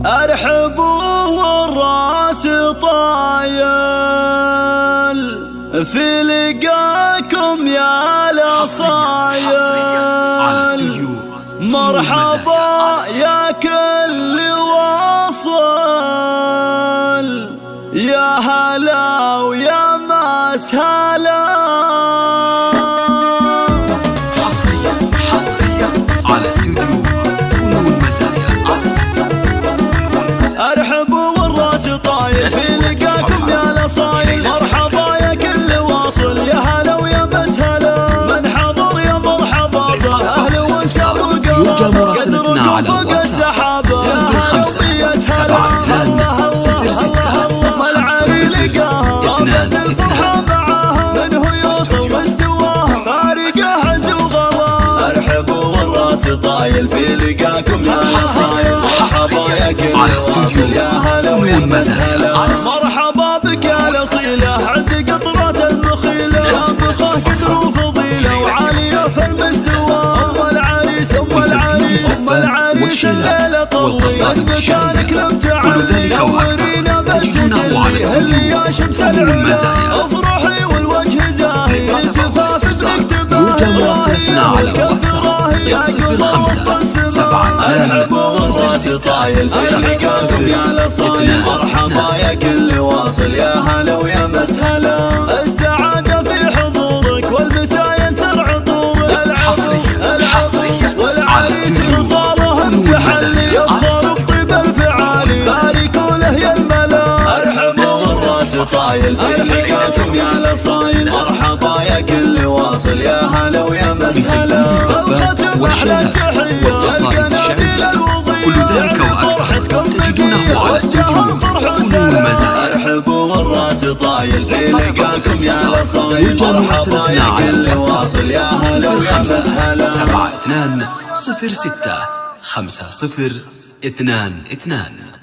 ارحبوا والراس طايل في لقاكم يا الاصايل. مرحبا يا كل واصل، يا هلا ويا مسهلا. حصريا على استوديو فنون مزايا. ارحبوا والراس طايل في لقاكم يا الاصايل. مرحبا يا كل واصل، يا هلا ويا مسهلا. من حضر يا مرحبا به، اهل وانساب وقرب. يرجى مراسلتنا على الواتساب 05 طايل في لقاكم يا الاصايل. مرحبا يا كل واصل، يا هلا ويا مسهلا. مرحبا بك يا الاصيله، عند قطرات المخيله. شامخه قدر وفضيله وعاليه في المستوى. ام العريس ام العريس ام العريس الليله طويله. مكانك لم تعلي نورينا بالتجلي. اللي يا شمس العلا افرحي والوجه زاهي. زفاف ابنك تبارك. يرجى مراسلتنا على الواتساب 05 طايل في لقاكم يا الاصايل. مرحبا يا كل واصل، يا هلا ويا مسهلا. السعادة في حضورك والمسايا انثر عطورك. حصريا والعريس وصالهم تحلي. يفضل الطيب الفعالي، باركوا له يا الملا. ارحبوا والراس طايل في لقاكم يا الاصايل. مرحبا يا كل واصل، يا هلا ويا مسهلا. والشيلات والقصائد الشعرية، كل ذلك وأكثر تجدونه على استوديو فنون مزايا. ارحبوا والراس طايل في لقاكم يا الاصايل. يرجى مراسلتنا على الواتساب 05 72 06 50 22.